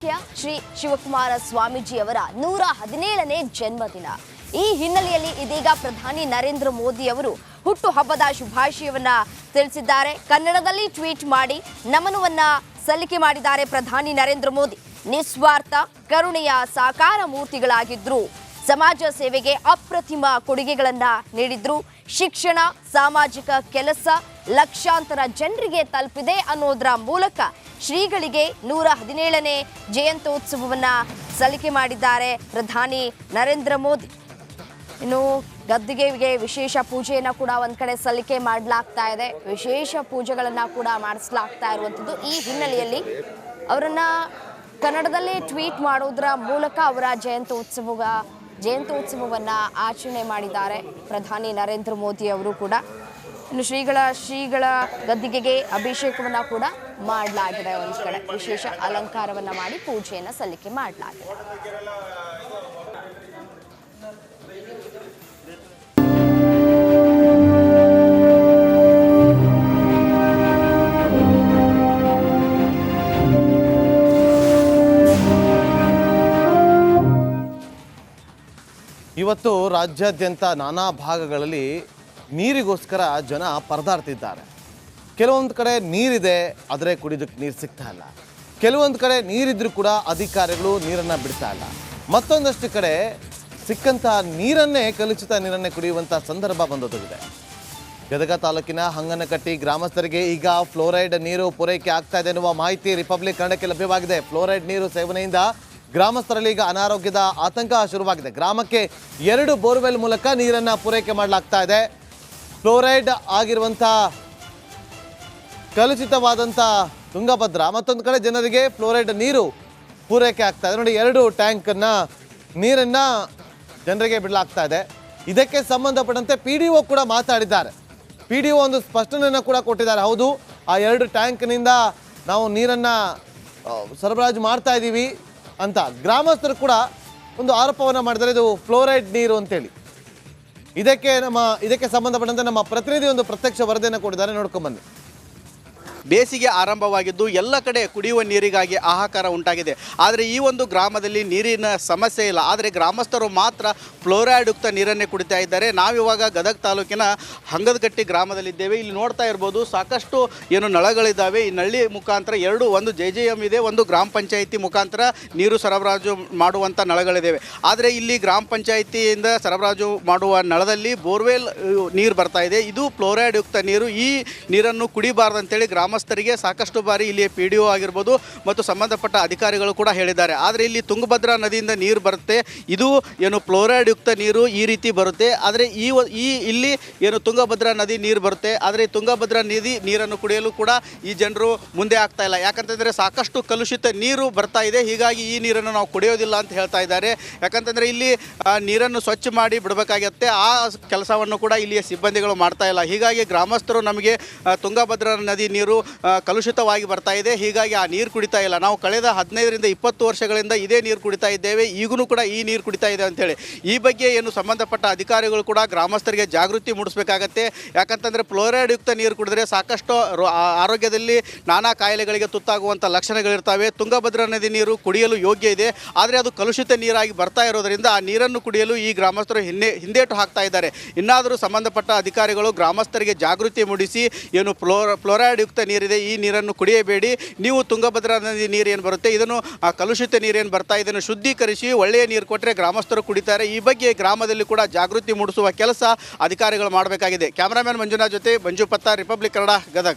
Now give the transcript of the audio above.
ಶ್ರೀ ಶಿವಕುಮಾರ ಸ್ವಾಮೀಜಿಯವರ 117ನೇ ಜನ್ಮದಿನ. ಈ ಹಿನ್ನೆಲೆಯಲ್ಲಿ ಇದೀಗ ಪ್ರಧಾನಿ ನರೇಂದ್ರ ಮೋದಿ ಅವರು ಹುಟ್ಟುಹಬ್ಬದ ಶುಭಾಶಯವನ್ನ ತಿಳಿಸಿದ್ದಾರೆ. ಕನ್ನಡದಲ್ಲಿ ಟ್ವೀಟ್ ಮಾಡಿ ನಮನವನ್ನ ಸಲ್ಲಿಕೆ ಮಾಡಿದ್ದಾರೆ ಪ್ರಧಾನಿ ನರೇಂದ್ರ ಮೋದಿ. ನಿಸ್ವಾರ್ಥ ಕರುಣೆಯ ಸಾಕಾರ ಮೂರ್ತಿಗಳಾಗಿದ್ರು. ಸಮಾಜ ಸೇವೆಗೆ ಅಪ್ರತಿಮ ಕೊಡುಗೆಗಳನ್ನ ನೀಡಿದ್ರು. ಶಿಕ್ಷಣ, ಸಾಮಾಜಿಕ ಕೆಲಸ ಲಕ್ಷಾಂತರ ಜನರಿಗೆ ತಲುಪಿದೆ ಅನ್ನೋದರ ಮೂಲಕ ಶ್ರೀಗಳಿಗೆ 117ನೇ ಜಯಂತ್ಯೋತ್ಸವವನ್ನ ಸಲ್ಲಿಕೆ ಮಾಡಿದ್ದಾರೆ ಪ್ರಧಾನಿ ನರೇಂದ್ರ ಮೋದಿ. ಇನ್ನು ಗದ್ದಿಗೆಗೆ ವಿಶೇಷ ಪೂಜೆಯನ್ನ ಕೂಡ ಒಂದ್ ಕಡೆ ಸಲ್ಲಿಕೆ ಮಾಡಲಾಗ್ತಾ ಇದೆ. ವಿಶೇಷ ಪೂಜೆಗಳನ್ನ ಕೂಡ ಮಾಡಿಸಲಾಗ್ತಾ ಇರುವಂಥದ್ದು. ಈ ಹಿನ್ನೆಲೆಯಲ್ಲಿ ಅವರನ್ನ ಕನ್ನಡದಲ್ಲೇ ಟ್ವೀಟ್ ಮಾಡೋದ್ರ ಮೂಲಕ ಅವರ ಜಯಂತ್ಯೋತ್ಸವವನ್ನ ಆಚರಣೆ ಮಾಡಿದ್ದಾರೆ ಪ್ರಧಾನಿ ನರೇಂದ್ರ ಮೋದಿ ಅವರು ಕೂಡ. ಇನ್ನು ಶ್ರೀಗಳ ಗದ್ದಿಗೆಗೆ ಅಭಿಷೇಕವನ್ನ ಕೂಡ ಮಾಡಲಾಗಿದೆ. ಒಂದ್ ಕಡೆ ವಿಶೇಷ ಅಲಂಕಾರವನ್ನ ಮಾಡಿ ಪೂಜೆಯನ್ನ ಸಲ್ಲಿಕೆ ಮಾಡಲಾಗಿದೆ. ಇವತ್ತು ರಾಜ್ಯಾದ್ಯಂತ ನಾನಾ ಭಾಗಗಳಲ್ಲಿ ನೀರಿಗೋಸ್ಕರ ಜನ ಪರದಾಡ್ತಿದ್ದಾರೆ. ಕೆಲವೊಂದು ಕಡೆ ನೀರಿದೆ, ಆದರೆ ಕುಡಿಯೋದಕ್ಕೆ ನೀರು ಸಿಗ್ತಾ ಇಲ್ಲ. ಕೆಲವೊಂದು ಕಡೆ ನೀರಿದ್ರೂ ಕೂಡ ಅಧಿಕಾರಿಗಳು ನೀರನ್ನು ಬಿಡ್ತಾ ಇಲ್ಲ. ಮತ್ತೊಂದಷ್ಟು ಕಡೆ ಸಿಕ್ಕಂಥ ನೀರನ್ನೇ, ಕಲುಷಿತ ನೀರನ್ನೇ ಕುಡಿಯುವಂಥ ಸಂದರ್ಭ ಬಂದೊದಗಿದೆ. ಗದಗ ತಾಲೂಕಿನ ಹಂಗನಕಟ್ಟಿ ಗ್ರಾಮಸ್ಥರಿಗೆ ಈಗ ಫ್ಲೋರೈಡ್ ನೀರು ಪೂರೈಕೆ ಆಗ್ತಾ ಇದೆ ಎನ್ನುವ ಮಾಹಿತಿ ರಿಪಬ್ಲಿಕ್ ಕನ್ನಡಕ್ಕೆ ಲಭ್ಯವಾಗಿದೆ. ಫ್ಲೋರೈಡ್ ನೀರು ಸೇವನೆಯಿಂದ ಗ್ರಾಮಸ್ಥರಲ್ಲಿ ಈಗ ಅನಾರೋಗ್ಯದ ಆತಂಕ ಶುರುವಾಗಿದೆ. ಗ್ರಾಮಕ್ಕೆ 2 ಬೋರ್ವೆಲ್ ಮೂಲಕ ನೀರನ್ನು ಪೂರೈಕೆ ಮಾಡಲಾಗ್ತಾ ಇದೆ. ಫ್ಲೋರೈಡ್ ಆಗಿರುವಂಥ ಕಲುಷಿತವಾದಂಥ ತುಂಗಭದ್ರಾ, ಮತ್ತೊಂದು ಕಡೆ ಜನರಿಗೆ ಫ್ಲೋರೈಡ್ ನೀರು ಪೂರೈಕೆ ಆಗ್ತಾ ಇದೆ. ನೋಡಿ, 2 ಟ್ಯಾಂಕನ್ನು ನೀರನ್ನು ಜನರಿಗೆ ಬಿಡಲಾಗ್ತಾ ಇದೆ. ಇದಕ್ಕೆ ಸಂಬಂಧಪಟ್ಟಂತೆ PDO ಕೂಡ ಮಾತಾಡಿದ್ದಾರೆ. PDO ಒಂದು ಸ್ಪಷ್ಟನೆಯನ್ನು ಕೂಡ ಕೊಟ್ಟಿದ್ದಾರೆ. ಹೌದು, ಆ 2 ಟ್ಯಾಂಕ್ನಿಂದ ನಾವು ನೀರನ್ನು ಸರಬರಾಜು ಮಾಡ್ತಾ ಇದ್ದೀವಿ ಅಂತ. ಗ್ರಾಮಸ್ಥರು ಕೂಡ ಒಂದು ಆರೋಪವನ್ನು ಮಾಡಿದರೆ ಇದು ಫ್ಲೋರೈಡ್ ನೀರು ಅಂತೇಳಿ. ಇದಕ್ಕೆ ಸಂಬಂಧಪಟ್ಟಂತೆ ನಮ್ಮ ಪ್ರತಿನಿಧಿ ಒಂದು ಪ್ರತ್ಯಕ್ಷ ವರದಿಯನ್ನು ಕೊಟ್ಟಿದ್ದಾರೆ, ನೋಡ್ಕೊಂಬನ್ನಿ. ಬೇಸಿಗೆ ಆರಂಭವಾಗಿದ್ದು ಎಲ್ಲ ಕಡೆ ಕುಡಿಯುವ ನೀರಿಗಾಗಿ ಹಾಹಾಕಾರ ಉಂಟಾಗಿದೆ. ಆದರೆ ಈ ಒಂದು ಗ್ರಾಮದಲ್ಲಿ ನೀರಿನ ಸಮಸ್ಯೆ ಇಲ್ಲ. ಆದರೆ ಗ್ರಾಮಸ್ಥರು ಮಾತ್ರ ಫ್ಲೋರೈಡ್ ಯುಕ್ತ ನೀರನ್ನೇ ಕುಡಿತಾ ಇದ್ದಾರೆ. ನಾವಿವಾಗ ಗದಗ ತಾಲೂಕಿನ ಹಂಗದಕಟ್ಟಿ ಗ್ರಾಮದಲ್ಲಿದ್ದೇವೆ. ಇಲ್ಲಿ ನೋಡ್ತಾ ಇರ್ಬೋದು, ಸಾಕಷ್ಟು ಏನು ನಳಗಳಿದ್ದಾವೆ. ಈ ನಳ್ಳಿ ಮುಖಾಂತರ ಒಂದು JJM ಇದೆ, ಒಂದು ಗ್ರಾಮ ಪಂಚಾಯಿತಿ ಮುಖಾಂತರ ನೀರು ಸರಬರಾಜು ಮಾಡುವಂಥ ನಳಗಳಿದ್ದಾವೆ. ಆದರೆ ಇಲ್ಲಿ ಗ್ರಾಮ ಪಂಚಾಯಿತಿಯಿಂದ ಸರಬರಾಜು ಮಾಡುವ ನಳದಲ್ಲಿ ಬೋರ್ವೆಲ್ ನೀರು ಬರ್ತಾ ಇದೆ. ಇದು ಫ್ಲೋರೈಡ್ ಯುಕ್ತ ನೀರು. ಈ ನೀರನ್ನು ಕುಡಿಬಾರ್ದಂತೇಳಿ ಗ್ರಾಮಸ್ಥರಿಗೆ ಸಾಕಷ್ಟು ಬಾರಿ ಇಲ್ಲಿ PDO ಆಗಿರ್ಬೋದು ಮತ್ತು ಸಂಬಂಧಪಟ್ಟ ಅಧಿಕಾರಿಗಳು ಕೂಡ ಹೇಳಿದ್ದಾರೆ. ಆದರೆ ಇಲ್ಲಿ ತುಂಗಭದ್ರಾ ನದಿಯಿಂದ ನೀರು ಬರುತ್ತೆ. ಇದು ಏನು ಫ್ಲೋರೈಡ್ ಯುಕ್ತ ನೀರು ಈ ರೀತಿ ಬರುತ್ತೆ. ಆದರೆ ಇಲ್ಲಿ ಏನು ತುಂಗಭದ್ರಾ ನದಿ ನೀರು ಬರುತ್ತೆ. ಆದರೆ ಈ ತುಂಗಭದ್ರಾ ನದಿ ನೀರನ್ನು ಕುಡಿಯಲು ಕೂಡ ಈ ಜನರು ಮುಂದೆ ಆಗ್ತಾ ಇಲ್ಲ. ಯಾಕಂತಂದರೆ ಸಾಕಷ್ಟು ಕಲುಷಿತ ನೀರು ಬರ್ತಾ ಇದೆ. ಹೀಗಾಗಿ ಈ ನೀರನ್ನು ನಾವು ಕುಡಿಯೋದಿಲ್ಲ ಅಂತ ಹೇಳ್ತಾ ಇದ್ದಾರೆ. ಯಾಕಂತಂದರೆ ಇಲ್ಲಿ ನೀರನ್ನು ಸ್ವಚ್ಛ ಮಾಡಿ ಬಿಡಬೇಕಾಗತ್ತೆ. ಆ ಕೆಲಸವನ್ನು ಕೂಡ ಇಲ್ಲಿಯ ಸಿಬ್ಬಂದಿಗಳು ಮಾಡ್ತಾ ಇಲ್ಲ. ಹೀಗಾಗಿ ಗ್ರಾಮಸ್ಥರು ನಮಗೆ ತುಂಗಭದ್ರಾ ನದಿ ನೀರು ಕಲುಷಿತವಾಗಿ ಬರ್ತಾ ಇದೆ, ಹೀಗಾಗಿ ಆ ನೀರು ಕುಡಿತಾ ಇಲ್ಲ. ನಾವು ಕಳೆದ 15ರಿಂದ 20 ವರ್ಷಗಳಿಂದ ಇದೇ ನೀರು ಕುಡಿತಾ ಇದ್ದೇವೆ, ಈಗೂ ಕೂಡ ಈ ನೀರು ಕುಡಿತಾ ಇದೆ ಅಂತೇಳಿ. ಈ ಬಗ್ಗೆ ಏನು ಸಂಬಂಧಪಟ್ಟ ಅಧಿಕಾರಿಗಳು ಕೂಡ ಗ್ರಾಮಸ್ಥರಿಗೆ ಜಾಗೃತಿ ಮೂಡಿಸಬೇಕಾಗತ್ತೆ. ಯಾಕಂತಂದರೆ ಫ್ಲೋರೈಡ್ ಯುಕ್ತ ನೀರು ಕುಡಿದ್ರೆ ಸಾಕಷ್ಟು ಆರೋಗ್ಯದಲ್ಲಿ ನಾನಾ ಕಾಯಿಲೆಗಳಿಗೆ ತುತ್ತಾಗುವಂಥ ಲಕ್ಷಣಗಳಿರ್ತವೆ. ತುಂಗಭದ್ರಾ ನದಿ ನೀರು ಕುಡಿಯಲು ಯೋಗ್ಯ ಇದೆ, ಆದರೆ ಅದು ಕಲುಷಿತ ನೀರಾಗಿ ಬರ್ತಾ ಇರೋದರಿಂದ ಆ ನೀರನ್ನು ಕುಡಿಯಲು ಈ ಗ್ರಾಮಸ್ಥರು ಹಿಂದೇಟು ಹಾಕ್ತಾ ಇದ್ದಾರೆ. ಇನ್ನಾದರೂ ಸಂಬಂಧಪಟ್ಟ ಅಧಿಕಾರಿಗಳು ಗ್ರಾಮಸ್ಥರಿಗೆ ಜಾಗೃತಿ ಮೂಡಿಸಿ ಏನು ಫ್ಲೋರೈಡ್ ಯುಕ್ತ ನೀರಿದೆ, ಈ ನೀರನ್ನು ಕುಡಿಯಬೇಡಿ, ನೀವು ತುಂಗಭದ್ರಾ ನದಿ ನೀರು ಏನು ಬರುತ್ತೆ ಇದನ್ನು ಕಲುಷಿತ ನೀರೇನು ಬರ್ತಾ ಇದನ್ನು ಶುದ್ಧೀಕರಿಸಿ ಒಳ್ಳೆಯ ನೀರು ಕೊಟ್ಟರೆ ಗ್ರಾಮಸ್ಥರು ಕುಡಿತಾರೆ. ಈ ಬಗ್ಗೆ ಗ್ರಾಮದಲ್ಲಿ ಕೂಡ ಜಾಗೃತಿ ಮೂಡಿಸುವ ಕೆಲಸ ಅಧಿಕಾರಿಗಳು ಮಾಡಬೇಕಾಗಿದೆ. ಕ್ಯಾಮರಾಮನ್ ಮಂಜುನಾಥ್ ಜೊತೆ ಮಂಜು ಪತ್ತಾರ್, ರಿಪಬ್ಲಿಕ್ ಕನ್ನಡ, ಗದಗ.